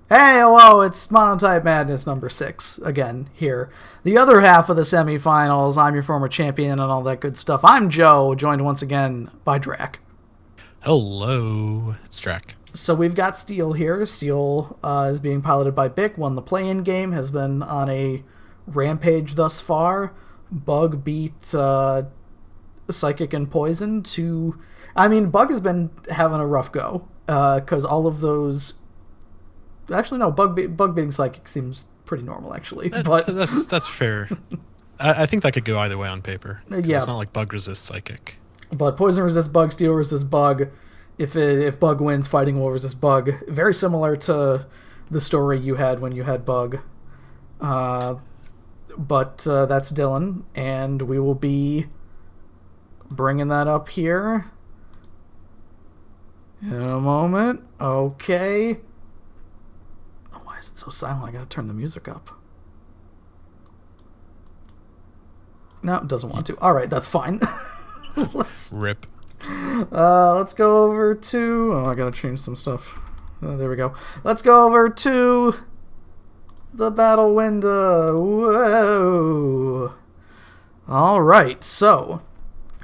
Hey, hello, it's Monotype Madness number 6 again here. The other half of the semifinals. I'm your former champion and all that good stuff. I'm Joe, joined once again by Drac. Hello, it's Drac. So we've got Steel here. Steel is being piloted by Bick, won the play-in game, has been on a rampage thus far. Bug beat Psychic and Poison to... I mean, Bug has been having a rough go, because all of those... Actually, no, Bug beating Psychic seems pretty normal, actually. But That's fair. I think that could go either way on paper. 'Cause yeah, it's not like Bug resists Psychic. but Poison resists Bug, Steel resists Bug. If Bug wins, Fighting will resist Bug. Very similar to the story you had when you had Bug. But that's Dylan, and we will be bringing that up here in a moment. Okay. Oh, why is it so silent? I gotta turn the music up. No, it doesn't want to. All right, that's fine. let's Rip. let's go over to. Oh, I gotta change some stuff. There we go. Let's go over to the battle window. Whoa. All right, so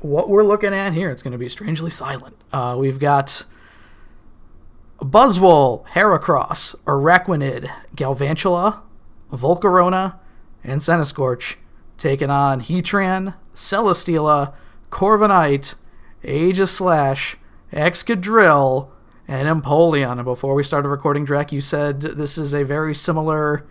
what we're looking at here, it's going to be strangely silent. We've got Buzzwole, Heracross, Araquanid, Galvantula, Volcarona, and Centiskorch taking on Heatran, Celesteela, Corviknight, Aegislash, Excadrill, and Empoleon. And before we started recording, Drac, you said this is a very similar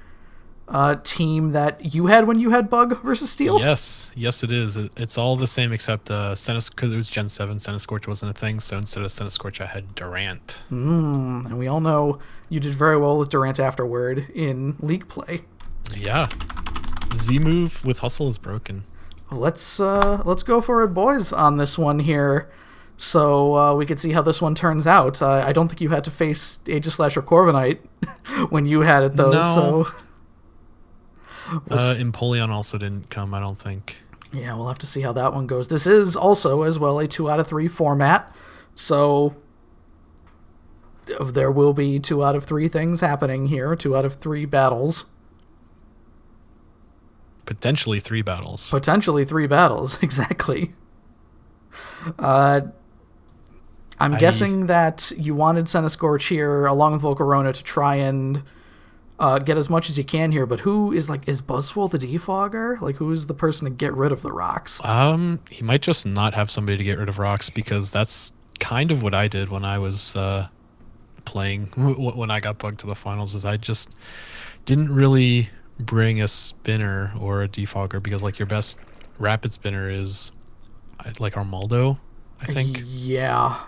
team that you had when you had Bug versus Steel? Yes, it is. It's all the same except because it was Gen 7, Centiskorch wasn't a thing, so instead of Centiskorch I had Durant. And we all know you did very well with Durant afterward in League play. Yeah. Z-move with Hustle is broken. Let's go for it, boys, on this one here. So we could see how this one turns out. I don't think you had to face Aegislash or Corviknight when you had it, though. No. So Empoleon also didn't come, I don't think. yeah, we'll have to see how that one goes. This is also, as well, a 2 out of 3 format. So there will be 2 out of 3 things happening here. 2 out of 3 battles. Potentially 3 battles. Potentially 3 battles, exactly. I'm guessing that you wanted Centiskorch here, along with Volcarona, to try and get as much as you can here, but who is Buzzwole the defogger? Like, who is the person to get rid of the rocks? He might just not have somebody to get rid of rocks, because that's kind of what I did when I was playing, when I got bugged to the finals, is I just didn't really bring a spinner or a defogger, because like your best rapid spinner is like Armaldo, I think. Yeah.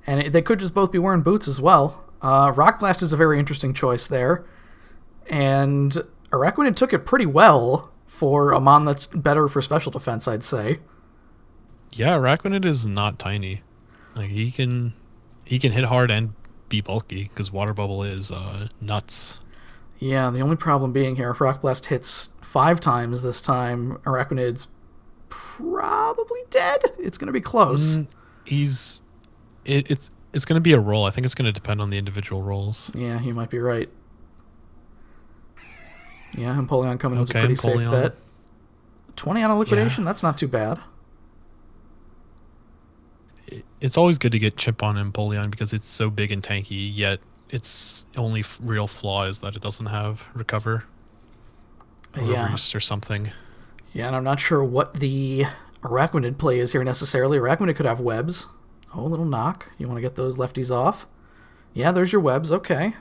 And they could just both be wearing boots as well. Rock Blast is a very interesting choice there. And Araquanid took it pretty well for a mon that's better for special defense, I'd say. Yeah, Araquanid is not tiny. Like he can hit hard and be bulky, because Water Bubble is nuts. Yeah, the only problem being here, if Rock Blast hits 5 times this time, Araquanid's probably dead. It's going to be close. It's going to be a roll. I think it's going to depend on the individual rolls. Yeah, you might be right. Yeah, Empoleon coming is a Okay, pretty Empoleon. safe bet. 20 on a liquidation, Yeah. that's not too bad. It's always good to get chip on Empoleon because it's so big and tanky, yet its only real flaw is that it doesn't have recover or roost or something. Yeah, and I'm not sure what the Araquanid play is here necessarily. Araquanid could have webs. Oh, a little knock. You want to get those lefties off? Yeah, there's your webs. Okay.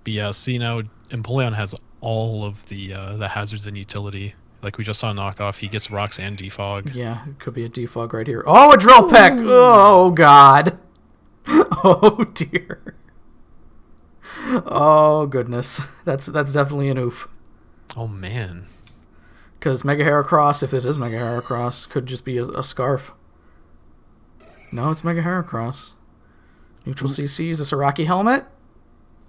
But yeah, see now Empoleon has all of the hazards and utility. Like we just saw knockoff, he gets rocks and defog. Yeah, it could be a defog right here. Oh, a drill peck! Oh, God. Oh, dear. Oh, goodness. That's definitely an oof. Oh man. Because Mega Heracross, if this is Mega Heracross, could just be a scarf. No, it's Mega Heracross. Neutral CC. Is this a Rocky helmet?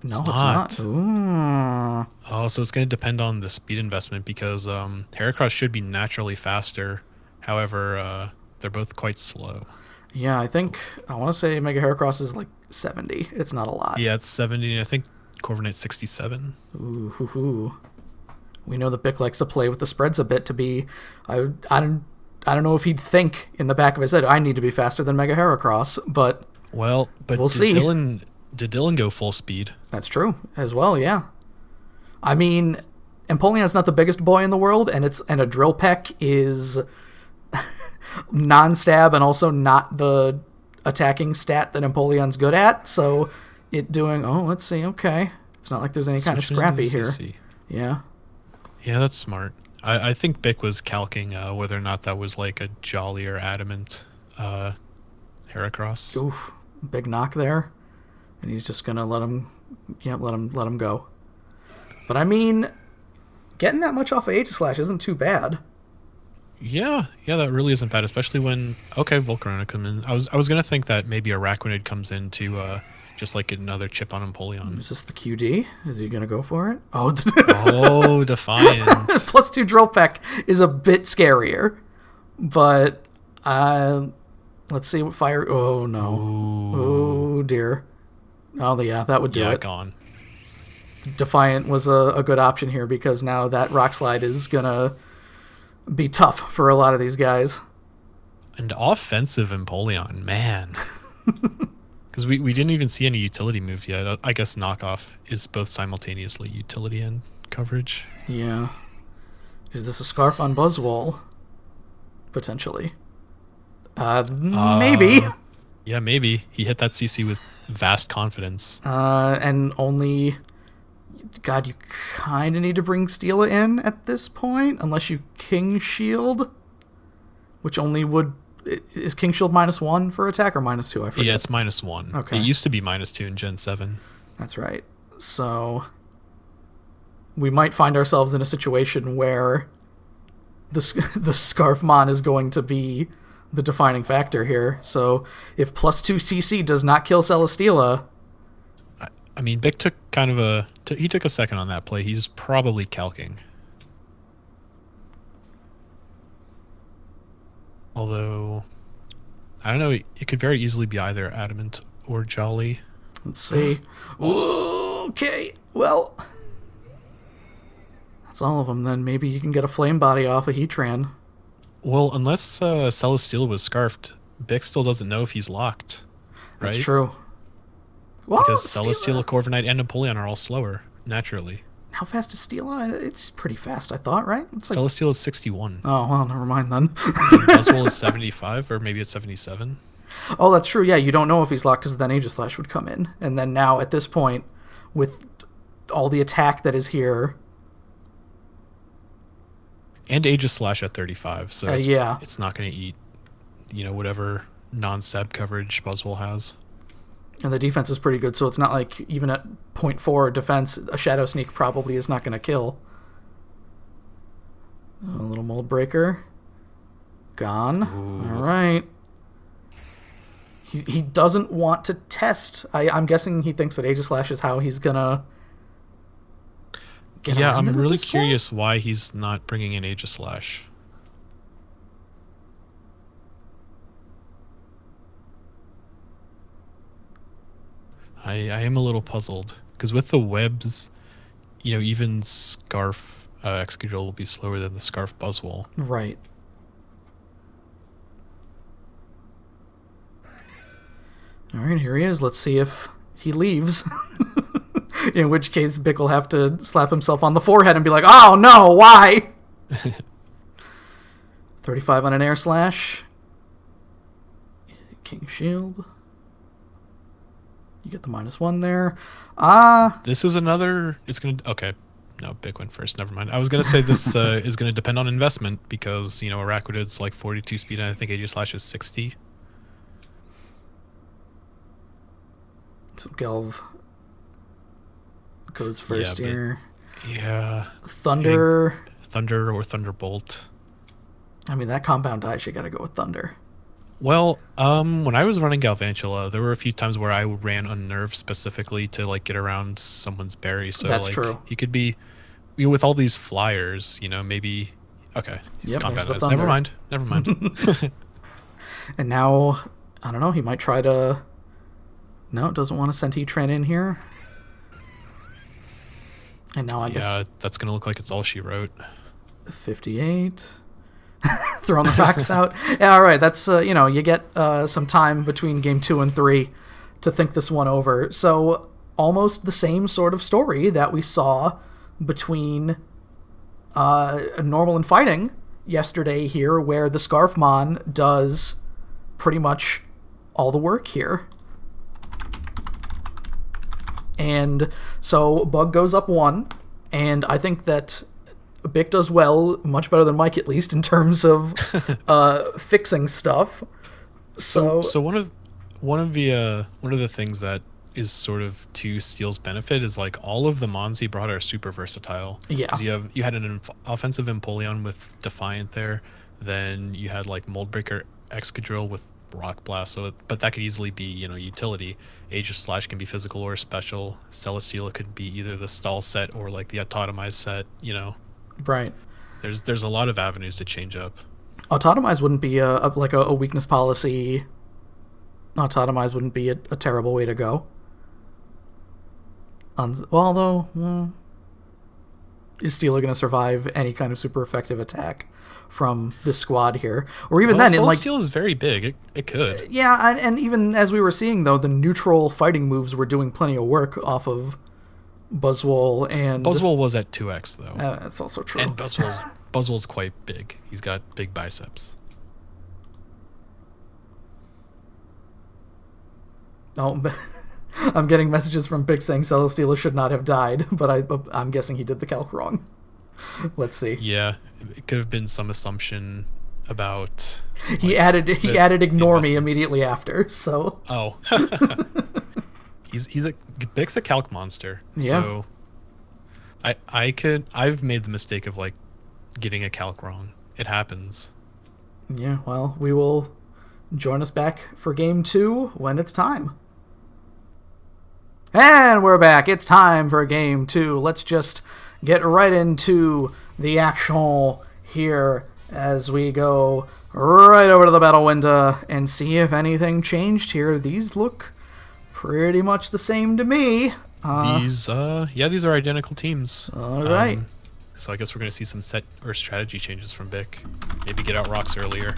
No, it's not. Ooh. Oh, so it's going to depend on the speed investment, because Heracross should be naturally faster. However, they're both quite slow. Yeah, I want to say Mega Heracross is like 70. It's not a lot. Yeah, it's 70. I think Corviknight 67. Ooh. We know that Bick likes to play with the spreads a bit to be... I don't know if he'd think in the back of his head, I need to be faster than Mega Heracross, but... Well, but we'll see. Did Dylan go full speed? That's true as well, yeah. I mean, Empoleon's not the biggest boy in the world, and a Drill Peck is non-stab and also not the attacking stat that Empoleon's good at, so it doing... Oh, let's see, okay. It's not like there's any kind of scrappy here. Yeah. Yeah, that's smart. I think Bick was calcing whether or not that was like a Jolly or Adamant Heracross. Oof, big knock there, and he's just gonna let him go. But I mean, getting that much off of Aegislash isn't too bad. Yeah, that really isn't bad, especially when Volcarona come in. I was gonna think that maybe Araquanid comes in to just like get another chip on Empoleon. Is this the QD? Is he gonna go for it? Oh, Defiant. +2 Drill Peck is a bit scarier, but let's see what fire. Oh no! Ooh. Oh dear! Oh yeah, that would do it. Yeah, gone. Defiant was a good option here because now that Rock Slide is gonna be tough for a lot of these guys. And offensive Empoleon, man. Because we didn't even see any utility move yet. I guess Knockoff is both simultaneously utility and coverage. Yeah. Is this a Scarf on Buzzwole? Potentially. Maybe. Yeah, maybe. He hit that CC with vast confidence. And only... God, you kind of need to bring Steela in at this point, unless you King Shield, which only would... Is King Shield -1 for attack or -2? I forget. Yeah, it's -1. Okay. It used to be -2 in Gen 7. That's right. So we might find ourselves in a situation where the Scarfmon is going to be the defining factor here. So if +2 CC does not kill Celesteela... I mean, Bick took kind of he took a second on that play. He's probably calcing. Although, I don't know, it could very easily be either Adamant or Jolly. Let's see. Okay, well, that's all of them then. Maybe you can get a Flame Body off of Heatran. Well, unless Celesteela was scarfed, Bick still doesn't know if he's locked, right? That's true. Well, because Celesteela, Corviknight, and Empoleon are all slower, naturally. How fast is Steela? It's pretty fast, I thought, right? It's like... Celesteela is 61. Oh, well, never mind then. Buzzwole is 75, or maybe it's 77. Oh, that's true. Yeah, you don't know if he's locked because then Aegislash would come in. And then now, at this point, with all the attack that is here... And Aegislash at 35, so it's not going to eat, whatever non-seb coverage Buzzwole has. And the defense is pretty good, so it's not like even at 0.4 defense, a Shadow Sneak probably is not going to kill. A little Mold Breaker. Gone. Ooh. All right. He doesn't want to test. I'm guessing he thinks that Aegislash is how he's going to get I'm really curious why he's not bringing in Aegislash. I am a little puzzled because with the webs, even Scarf Excadrill will be slower than the Scarf Buzzwole. Right. All right, here he is. Let's see if he leaves. In which case, Bick will have to slap himself on the forehead and be like, "Oh no, why?" 35 on an Air Slash. King Shield. You get the -1 there. This is another... It's going to... Okay. No, Bick went first. Never mind. I was going to say this is going to depend on investment because, Araquanid's like 42 speed and I think Aegislash is 60. So Gelv goes first here. Yeah. Thunder. Thunder or Thunderbolt. I mean, that compound dies, you got to go with Thunder. Well, when I was running Galvantula, there were a few times where I ran Unnerve specifically to get around someone's berry. So that's true. He could be, with all these flyers, maybe. Okay, he's compound. Never mind. And now, I don't know. He might try to. No, doesn't want to send Heatran in here. And now I guess that's gonna look like it's all she wrote. 58. Throwing the facts out. Yeah, all right. That's you get some time between game 2 and 3 to think this one over. So almost the same sort of story that we saw between Normal and Fighting yesterday here, where the Scarfmon does pretty much all the work here. And so Bug goes up 1, and I think that Bick does well, much better than Mike at least, in terms of fixing stuff. So one of the things that is sort of to Steel's benefit is like all of the mons he brought are super versatile. Yeah. Because you had an offensive Empoleon with Defiant there, then you had like Moldbreaker Excadrill with Rock Blast, but that could easily be utility. Aegis Slash can be physical or special. Celesteela could be either the stall set or like the Autotomized set. Right. There's a lot of avenues to change up. Autotomize wouldn't be a weakness policy. Autotomize wouldn't be a terrible way to go. Is Steela going to survive any kind of super effective attack from this squad here? Or even then, Celesteela is very big. It could. Yeah, and even as we were seeing, though, the neutral fighting moves were doing plenty of work off of Buzzwole, and Buzzwole was at 2x though. That's also true. And Buzzwole's quite big. He's got big biceps. Oh, I'm getting messages from Big saying Celesteela should not have died, but I'm guessing he did the calc wrong. Let's see. Yeah, it could have been some assumption about. He added ignore me immediately after. So. Oh. Bick's a calc monster. Yeah. So I've made the mistake of like getting a calc wrong. It happens. Yeah, well, we will join us back for game 2 when it's time. And we're back. It's time for game 2. Let's just get right into the action here as we go right over to the battle window and see if anything changed here. These look pretty much the same to me. These are identical teams. All right. So I guess we're going to see some set or strategy changes from Bick. Maybe get out rocks earlier.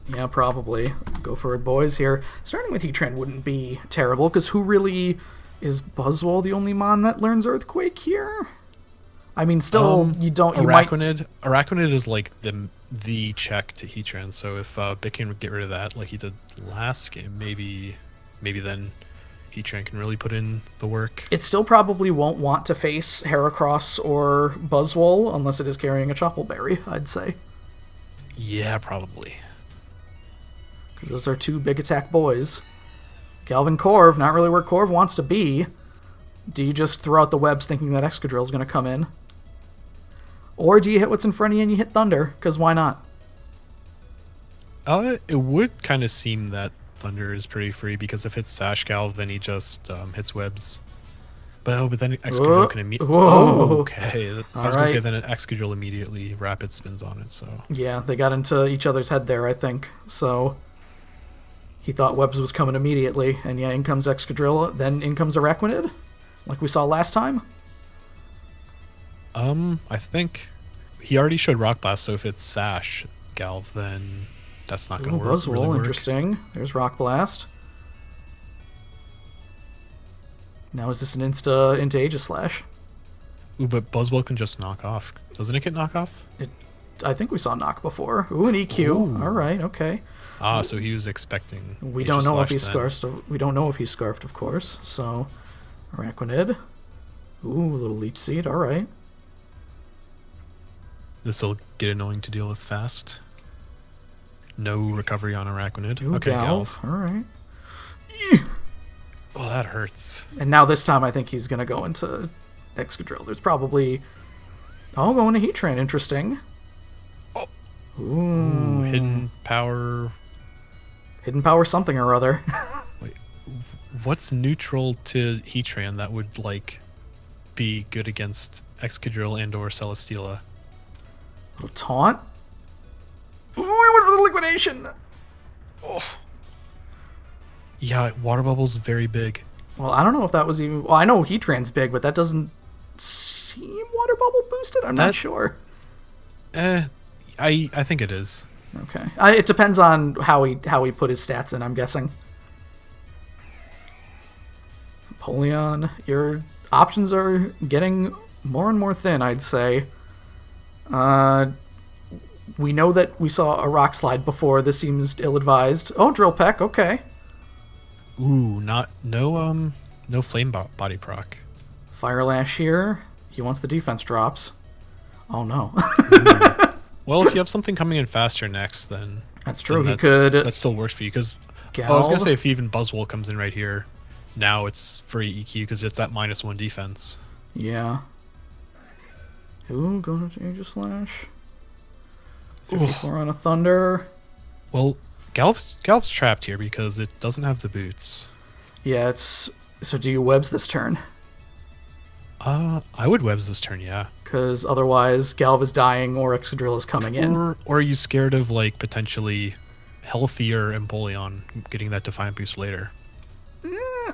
Yeah, probably. Go for it, boys, here. Starting with Heatran wouldn't be terrible, because who really... Is Buzzwole the only mon that learns Earthquake here? I mean, still, you don't... Araquanid is like the check to Heatran, so if Bick can get rid of that like he did last game, maybe then Heatran can really put in the work. It still probably won't want to face Heracross or Buzzwole unless it is carrying a Choppleberry, I'd say. Yeah, probably. Because those are 2 big attack boys. Galvin Corv, not really where Corv wants to be. Do you just throw out the webs thinking that Excadrill is going to come in? Or do you hit what's in front of you and you hit Thunder? Because why not? It would kind of seem that Thunder is pretty free, because if it's Sash Galv, then he just hits webs. But then Excadrill can immediately... Oh, okay. I was going to say then an Excadrill immediately rapid spins on it, so... Yeah, they got into each other's head there, I think. So he thought webs was coming immediately, and yeah, in comes Excadrill, then in comes Araquanid, like we saw last time. I think he already showed Rock Blast, so if it's Sash Galv, then that's not going to work. Buzzwole, really interesting. There's Rock Blast. Now is this an into Aegis Slash? Ooh, but Buzzwole can just knock off. Doesn't it get knock off? I think we saw knock before. Ooh, an EQ. Ooh. All right, okay. So he was expecting. We don't know if he's scarfed. We don't know if he's scarfed, of course. So, Araquanid. Ooh, a little Leech Seed. All right. This will get annoying to deal with fast. No recovery on Araquanid. Ooh, okay, Galv. All right. Oh, that hurts. And now this time I think he's going to go into Excadrill. There's probably... Oh, going to Heatran. Interesting. Oh. Ooh. Hidden power... Hidden power something or other. Wait, what's neutral to Heatran that would, like, be good against Excadrill and or Celesteela? A little taunt? Ooh, I went for the liquidation! Oh. Yeah, Water Bubble's very big. Well, I don't know if that was even... Well, I know Heatran's big, but that doesn't seem water bubble boosted. I'm not sure. I think it is. Okay. It depends on how he put his stats in, I'm guessing. Empoleon, your options are getting more and more thin, I'd say. We know that we saw a rock slide before. This seems ill-advised. Oh, Drill Peck, okay. Ooh, no flame body proc. Fire Lash here. He wants the defense drops. Oh no. Well, if you have something coming in faster next, then that's true. Then He could. That still works for you because I was gonna say if even Buzzwole comes in right here, now it's free EQ because it's at -1 defense. Yeah. Ooh, go to Aegis Slash. 54 on a Thunder. Well, Galv's trapped here because it doesn't have the boots. Yeah, it's... So do you webs this turn? I would webs this turn, yeah. Because otherwise Galv is dying or Excadrill is coming in. Or are you scared of, like, potentially healthier Empoleon getting that Defiant boost later?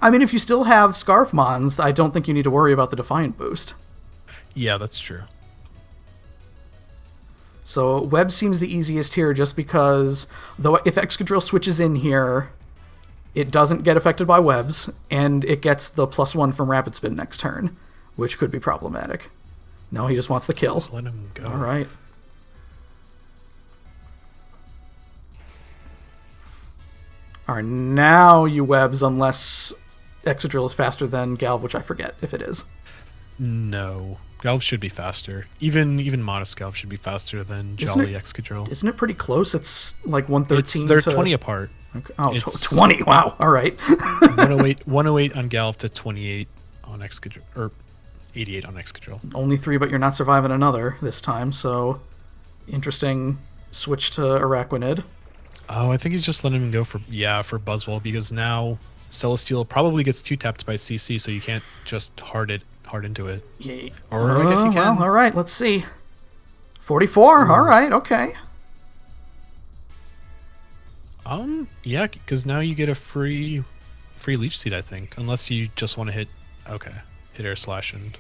I mean, if you still have Scarf Mons, I don't think you need to worry about the Defiant boost. Yeah, that's true. So web seems the easiest here just because, though if Excadrill switches in here, it doesn't get affected by webs, and it gets the +1 from Rapid Spin next turn, which could be problematic. No, he just wants the kill. Let him go. All right. All right, now you webs unless Excadrill is faster than Galv, which I forget if it is. No. Galv should be faster. Even Modest Galv should be faster than Jolly Excadrill. Isn't it pretty close? It's like 113. They're 20 apart. Okay. Oh, 20. Wow. All right. 108 on Galv to 28 on Excadrill, or 88 on Excadrill. Only 3, but you're not surviving another this time. So, interesting switch to Araquanid. Oh, I think he's just letting him go for Buzzwole because now Celesteela probably gets 2-tapped by CC, so you can't just hard into it. Yeah. Or I guess you can. Well, all right, let's see. 44. Ooh. All right, okay. Yeah, because now you get a free Leech Seed, I think, unless you just want to hit Air Slash and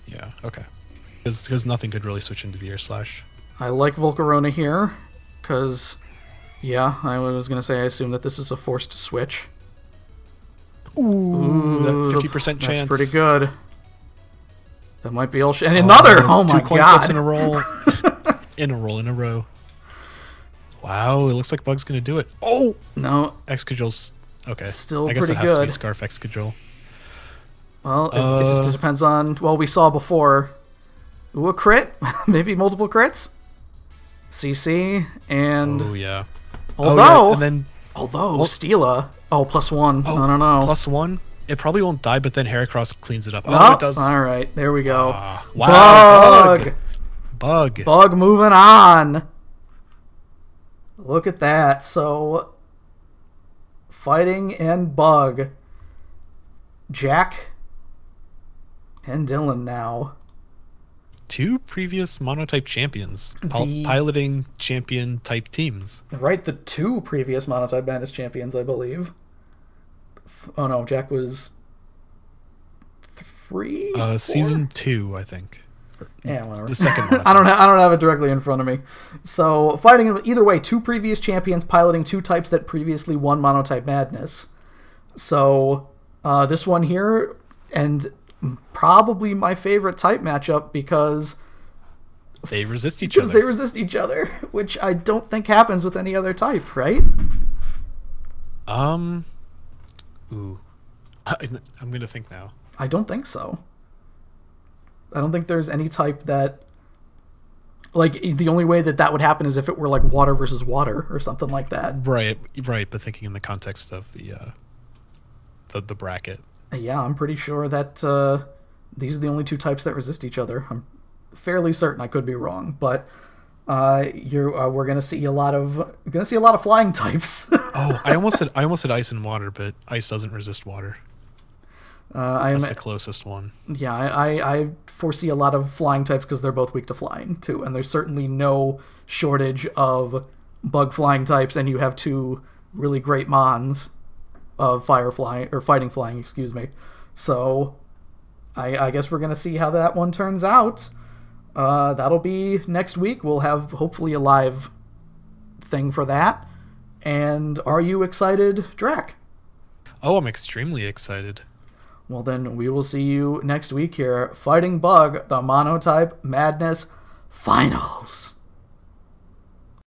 yeah, okay, because nothing could really switch into the Air Slash. I like Volcarona here, because yeah, I was gonna say I assume that this is a forced switch. Ooh, that 50% chance. That's pretty good. That might be all and another! Oh my god. 2 coin flips in a roll. in a row. Wow, it looks like Bug's going to do it. Oh! No. Excadrill's... Okay. Still I guess pretty it has good. to be Scarf Excadrill. Well, it just depends on... Well, we saw before... Ooh, a crit? Maybe multiple crits? CC, and... Oh, yeah. Although... and then... Steela... Oh, +1. I don't know. +1? It probably won't die, but then Heracross cleans it up. Oh, it does. All right, there we go. Wow. Bug moving on. Look at that. So, Fighting and Bug. Jack and Dylan now. 2 previous Monotype champions. Piloting champion type teams. Right, the 2 previous Monotype Madness champions, I believe. Oh no, Jack was 3? Season 2, I think. Yeah, whatever. The second one. I don't have it directly in front of me. So, fighting either way, 2 previous champions piloting 2 types that previously won Monotype Madness. So, this one here, and probably my favorite type matchup because they resist each other, which I don't think happens with any other type, right? Ooh. I'm gonna think now. I don't think so. I don't think there's any type that... Like, the only way that would happen is if it were, like, water versus water or something like that. Right, but thinking in the context of the bracket. Yeah, I'm pretty sure that these are the only 2 types that resist each other. I'm fairly certain. I could be wrong, but we're gonna see a lot of flying types. Oh, I almost said ice and water, but ice doesn't resist water. That's the closest one. Yeah, I foresee a lot of flying types because they're both weak to flying too, and there's certainly no shortage of bug flying types, and you have 2 really great mons of fire flying or fighting flying, excuse me. So I guess we're going to see how that one turns out. That'll be next week. We'll have hopefully a live thing for that. And are you excited, Drac? Oh, I'm extremely excited. Well, then we will see you next week here. Fighting Bug, the Monotype Madness Finals.